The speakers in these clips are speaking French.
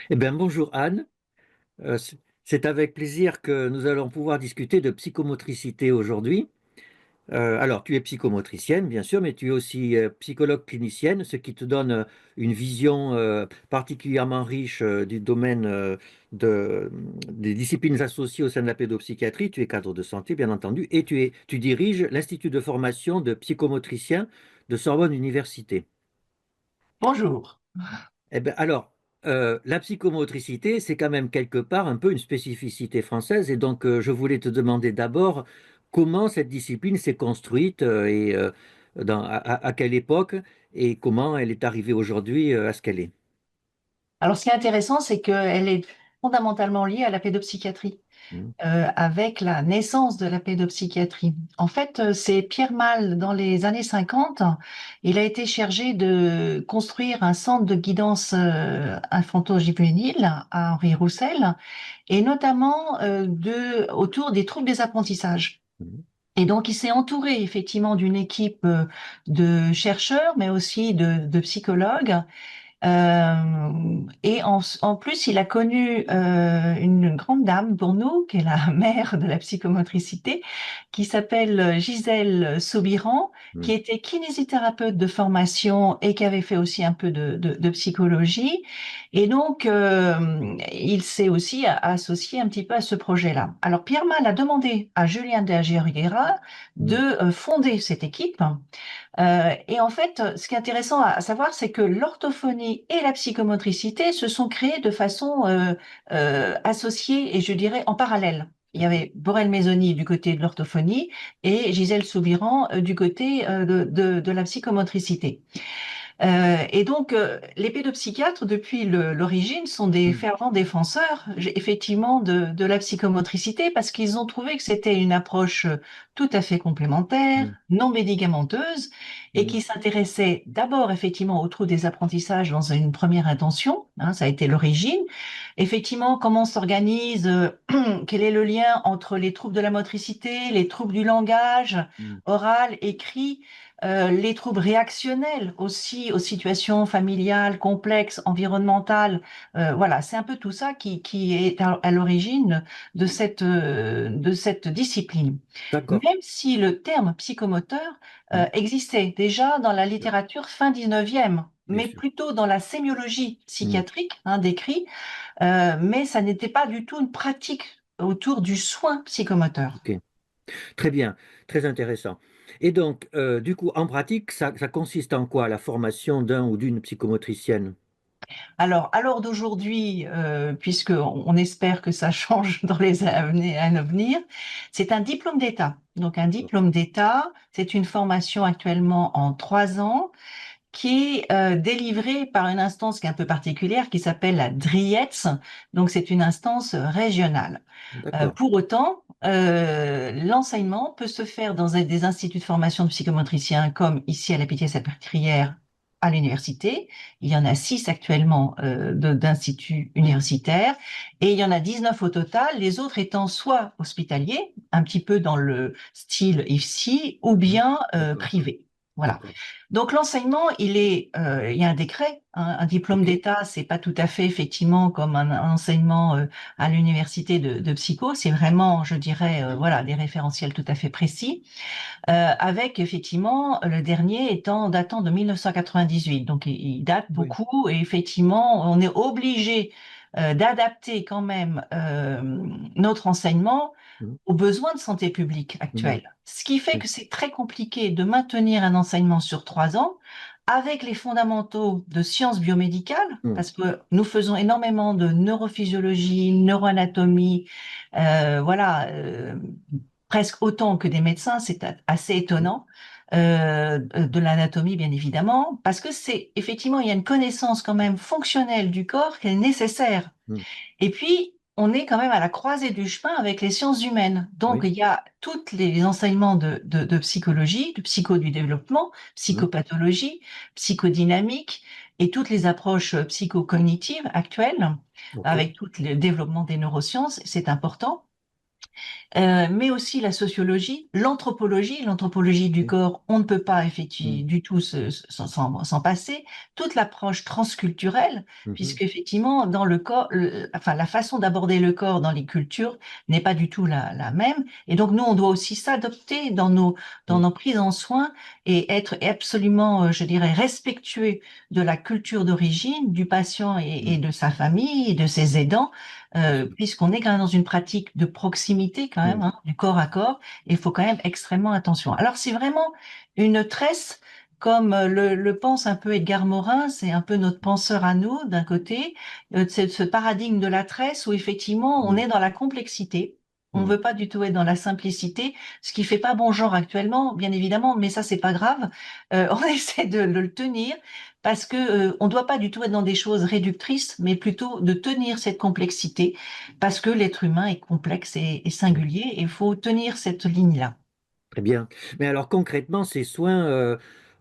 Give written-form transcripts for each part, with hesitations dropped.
Eh bien, bonjour Anne. C'est avec plaisir que nous allons pouvoir discuter de psychomotricité aujourd'hui. Alors, tu es psychomotricienne, bien sûr, mais tu es aussi psychologue clinicienne, ce qui te donne une vision particulièrement riche du domaine des disciplines associées au sein de la pédopsychiatrie. Tu es cadre de santé, bien entendu, et tu diriges l'Institut de formation de psychomotriciens de Sorbonne Université. Bonjour. Eh ben, alors, la psychomotricité, c'est quand même quelque part un peu une spécificité française. Et donc, je voulais te demander d'abord comment cette discipline s'est construite à quelle époque et comment elle est arrivée aujourd'hui à ce qu'elle est. Alors, ce qui est intéressant, c'est qu'elle est fondamentalement liée à la pédopsychiatrie, Mhm. avec la naissance de la pédopsychiatrie. En fait, c'est Pierre Mal, dans les années 50, il a été chargé de construire un centre de guidance infanto-juvénile à Henri Roussel, et notamment autour des troubles des apprentissages. Mhm. Et donc, il s'est entouré effectivement d'une équipe de chercheurs, mais aussi de psychologues. Et en plus, il a connu une grande dame pour nous, qui est la mère de la psychomotricité, qui s'appelle Gisèle Saubiran, qui Mhm. était kinésithérapeute de formation et qui avait fait aussi un peu de psychologie. Et donc, il s'est aussi associé un petit peu à ce projet-là. Alors, Pierre Mal a demandé à Julien de la Gerguera de Mhm. fonder cette équipe. Et en fait, ce qui est intéressant à savoir, c'est que l'orthophonie et la psychomotricité se sont créées de façon associée et je dirais en parallèle. Il y D'accord. avait Borel Maisoni du côté de l'orthophonie et Gisèle Soubiran du côté de la psychomotricité. Et donc, les pédopsychiatres, depuis l'origine, sont des Mhm. fervents défenseurs, effectivement, de la psychomotricité, parce qu'ils ont trouvé que c'était une approche tout à fait complémentaire, Mhm. non médicamenteuse, et Mhm. qui s'intéressait d'abord, effectivement, aux troubles des apprentissages dans une première intention, hein, ça a été l'origine. Effectivement, comment s'organise, quel est le lien entre les troubles de la motricité, les troubles du langage, Mhm. oral, écrit, les troubles réactionnels aussi aux situations familiales, complexes, environnementales. Voilà, c'est un peu tout ça qui est à l'origine de cette discipline. D'accord. Même si le terme psychomoteur Mhm. existait déjà dans la littérature fin 19e, Bien mais sûr. plutôt dans la sémiologie Mhm. psychiatrique, hein, décrit, mais ça n'était pas du tout une pratique autour du soin psychomoteur. Ok. Très bien, très intéressant. Et donc, du coup, en pratique, ça consiste en quoi, la formation d'un ou d'une psychomotricienne? Alors, à l'heure d'aujourd'hui, puisque on espère que ça change dans les années à venir, c'est un diplôme d'État. Donc, un diplôme d'État, c'est une formation actuellement en 3 ans qui est délivrée par une instance qui est un peu particulière, qui s'appelle la DRIETS. Donc, c'est une instance régionale. D'accord. Pour autant, l'enseignement peut se faire dans des instituts de formation de psychomotriciens, comme ici à la Pitié-Salpêtrière à l'université. Il y en a 6 actuellement d'instituts universitaires et il y en a 19 au total, les autres étant soit hospitaliers, un petit peu dans le style IFSI, ou Mhm. bien D'accord, privés. Voilà. d'accord. Donc l'enseignement, il y a un décret, hein, un diplôme Ok. d'État, c'est pas tout à fait effectivement comme un enseignement à l'université de psycho, c'est vraiment, je dirais, voilà, des référentiels tout à fait précis, avec effectivement le dernier datant de 1998, donc il date Oui. beaucoup et effectivement on est obligé d'adapter quand même notre enseignement Mhm. aux besoins de santé publique Mhm. actuels. Ce qui fait Oui. que c'est très compliqué de maintenir un enseignement sur 3 ans avec les fondamentaux de sciences biomédicales, Mhm. parce que nous faisons énormément de neurophysiologie, neuroanatomie, voilà, presque autant que des médecins, c'est assez Oui. étonnant. De l'anatomie, bien évidemment, parce que c'est effectivement, il y a une connaissance quand même fonctionnelle du corps qui est nécessaire. Mhm. Et puis, on est quand même à la croisée du chemin avec les sciences humaines. Donc, Oui. il y a tous les enseignements de psychologie, de psycho du développement, Mhm. psychopathologie, psychodynamique et toutes les approches psychocognitives actuelles, Ok. avec tout le développement des neurosciences, c'est important. mais aussi la sociologie, l'anthropologie du Oui. corps, on ne peut pas effectivement Mhm. du tout s'en passer, toute l'approche transculturelle, Mhm. puisque effectivement dans le corps, enfin la façon d'aborder le corps dans les cultures n'est pas du tout la même, et donc nous on doit aussi s'adopter dans Oui. nos prises en soin et être absolument, je dirais, respectueux de la culture d'origine du patient et Mhm. de sa famille et de ses aidants Bien sûr. puisqu'on est quand même dans une pratique de proximité quand même, Mhm. hein, du corps à corps, et il faut quand même extrêmement attention. Alors c'est vraiment une tresse, comme le pense un peu Edgar Morin, c'est un peu notre penseur à nous d'un côté, c'est ce paradigme de la tresse où effectivement on Mhm. est dans la complexité. On ne Mhm. veut pas du tout être dans la simplicité, ce qui fait pas bon genre actuellement, bien évidemment, mais ça c'est pas grave. On essaie de le tenir parce que on ne doit pas du tout être dans des choses réductrices, mais plutôt de tenir cette complexité, parce que l'être humain est complexe et singulier, et il faut tenir cette ligne-là. Très bien. Mais alors concrètement, ces soins,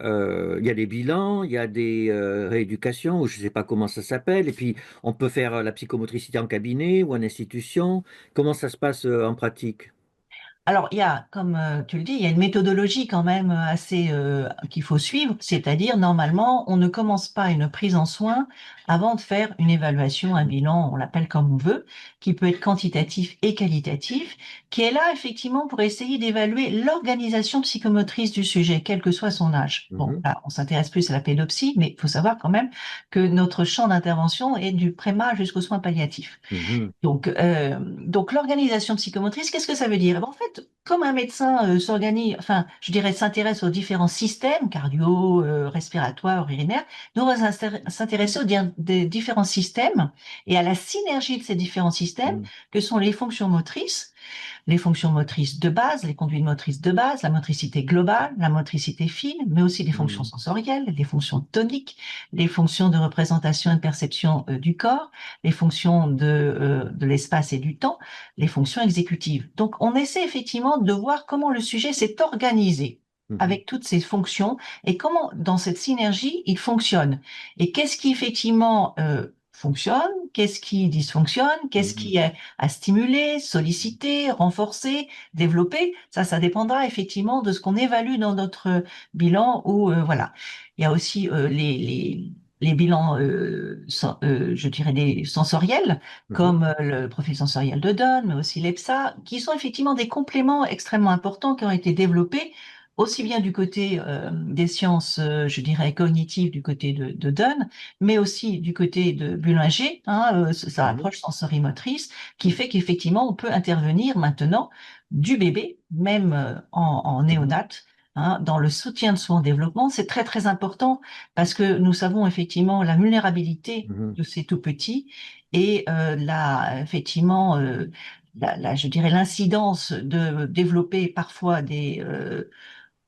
il y a des bilans, il y a des rééducations, ou je ne sais pas comment ça s'appelle, et puis on peut faire la psychomotricité en cabinet ou en institution. Comment ça se passe en pratique? Alors, il y a, comme tu le dis, il y a une méthodologie quand même assez qu'il faut suivre, c'est-à-dire normalement, on ne commence pas une prise en soin avant de faire une évaluation, un bilan, on l'appelle comme on veut, qui peut être quantitatif et qualitatif, qui est là effectivement pour essayer d'évaluer l'organisation psychomotrice du sujet, quel que soit son âge. Bon, Mhm. là, on s'intéresse plus à la pédopsie, mais il faut savoir quand même que notre champ d'intervention est du préma jusqu'aux soins palliatifs. Mhm. Donc l'organisation psychomotrice, qu'est-ce que ça veut dire? Eh ben, en fait, comme un médecin s'organise, enfin, je dirais, s'intéresse aux différents systèmes, cardio, respiratoires, urinaires, nous, on va s'intéresser des différents systèmes et à la synergie de ces différents systèmes, Mhm. que sont les fonctions motrices de base, les conduites motrices de base, la motricité globale, la motricité fine, mais aussi les fonctions Mhm. sensorielles, les fonctions toniques, les fonctions de représentation et de perception du corps, les fonctions de l'espace et du temps, les fonctions exécutives. Donc, on essaie effectivement de voir comment le sujet s'est organisé Mhm. avec toutes ces fonctions et comment, dans cette synergie, il fonctionne. Et qu'est-ce qui effectivement fonctionne, qu'est-ce qui dysfonctionne, qu'est-ce Mhm. qui est à stimuler, solliciter, renforcer, développer. Ça dépendra effectivement de ce qu'on évalue dans notre bilan ou voilà. Il y a aussi les bilans, je dirais, des sensoriels, Mhm. comme le profil sensoriel de Dunn, mais aussi l'EPSA, qui sont effectivement des compléments extrêmement importants qui ont été développés aussi bien du côté des sciences, je dirais, cognitives, du côté de Dunn, mais aussi du côté de Bullinger, hein, sa Mhm. approche sensorimotrice, qui fait qu'effectivement, on peut intervenir maintenant du bébé, même en Mhm. néonate, hein, dans le soutien de son développement. C'est très, très important parce que nous savons effectivement la vulnérabilité Mhm. de ces tout petits et effectivement, je dirais, l'incidence de développer parfois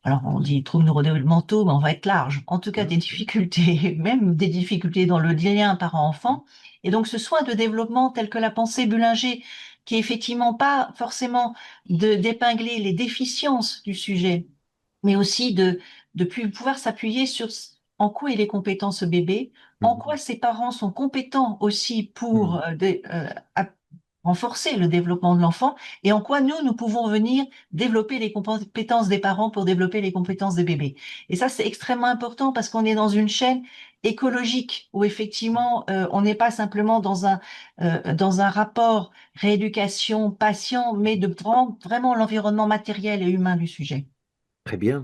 alors on dit troubles neurodéveloppementaux, mais on va être large. En tout cas, des Mhm. difficultés, même des difficultés dans le lien parent-enfant. Et donc, ce soin de développement tel que l'a pensé Bullinger, qui est effectivement pas forcément d'épingler les déficiences du sujet, mais aussi de pouvoir s'appuyer sur en quoi il est compétent ce bébé, en quoi Mhm. ses parents sont compétents aussi pour Mhm. renforcer le développement de l'enfant et en quoi nous pouvons venir développer les compétences des parents pour développer les compétences des bébés. Et ça, c'est extrêmement important parce qu'on est dans une chaîne écologique où effectivement, on n'est pas simplement dans un rapport rééducation patient, mais de prendre vraiment l'environnement matériel et humain du sujet. Très bien,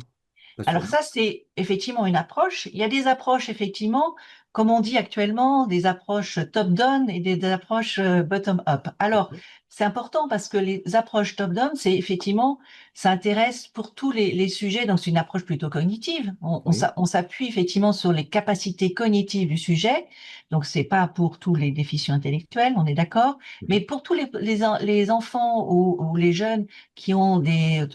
Alors passionnant. ça, c'est effectivement une approche. Il y a des approches, effectivement, comme on dit actuellement, des approches top-down et des approches bottom-up. Alors, Mhm. c'est important parce que les approches top-down, c'est effectivement, ça intéresse pour tous les sujets, donc c'est une approche plutôt cognitive. Oui. On s'appuie effectivement sur les capacités cognitives du sujet, donc c'est pas pour tous les déficients intellectuels, on est d'accord, Mhm. mais pour tous les enfants ou les jeunes qui ont des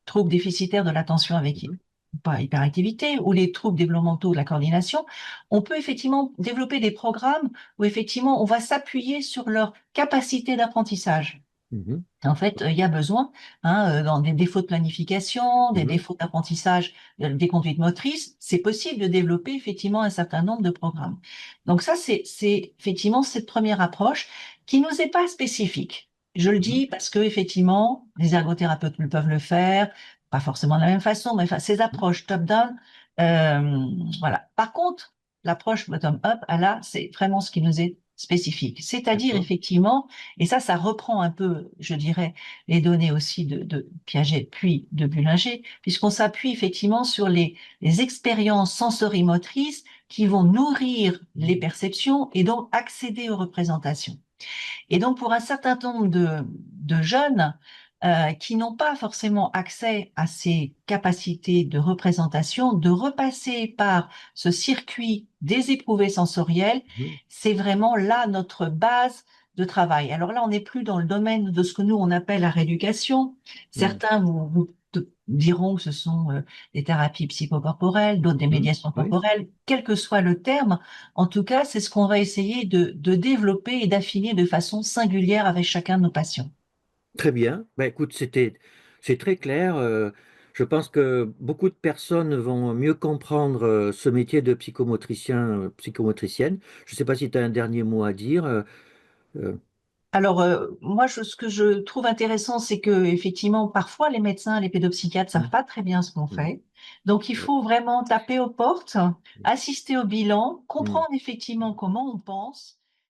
troubles déficitaires de l'attention avec Mhm. pas hyperactivité ou les troubles développementaux de la coordination, on peut effectivement développer des programmes où effectivement on va s'appuyer sur leur capacité d'apprentissage. Mhm. En fait, il y a besoin, hein, dans des défauts de planification, des Mhm. défauts d'apprentissage, des conduites motrices, c'est possible de développer effectivement un certain nombre de programmes. Donc ça, c'est effectivement cette première approche qui nous est pas spécifique. Je le Mhm. dis parce que effectivement, les ergothérapeutes peuvent le faire, pas forcément de la même façon, mais enfin, ces approches top-down, voilà. Par contre, l'approche bottom-up, là, c'est vraiment ce qui nous est spécifique. C'est-à-dire D'accord. effectivement, et ça reprend un peu, je dirais, les données aussi de Piaget puis de Bullinger, puisqu'on s'appuie effectivement sur les expériences sensorimotrices qui vont nourrir les Mhm. perceptions et donc accéder aux représentations. Et donc, pour un certain nombre de jeunes qui n'ont pas forcément accès à ces capacités de représentation, de repasser par ce circuit des éprouvés sensoriels, Mhm. c'est vraiment là notre base de travail. Alors là, on n'est plus dans le domaine de ce que nous, on appelle la rééducation. Mhm. Certains vous diront que ce sont des thérapies psychocorporelles, d'autres des Mhm. médiations Oui, corporelles, quel que soit le terme. En tout cas, c'est ce qu'on va essayer de développer et d'affiner de façon singulière avec chacun de nos patients. très bien. Ben, écoute, c'est très clair. Je pense que beaucoup de personnes vont mieux comprendre ce métier de psychomotricien, psychomotricienne. Je ne sais pas si tu as un dernier mot à dire. Euh, Alors, moi, ce que je trouve intéressant, c'est que effectivement, parfois, les médecins, les pédopsychiatres savent mhm. pas très bien ce qu'on Mhm. fait. Donc, il Ouais. faut vraiment taper aux portes, assister au bilan, Mhm. comprendre effectivement comment on pense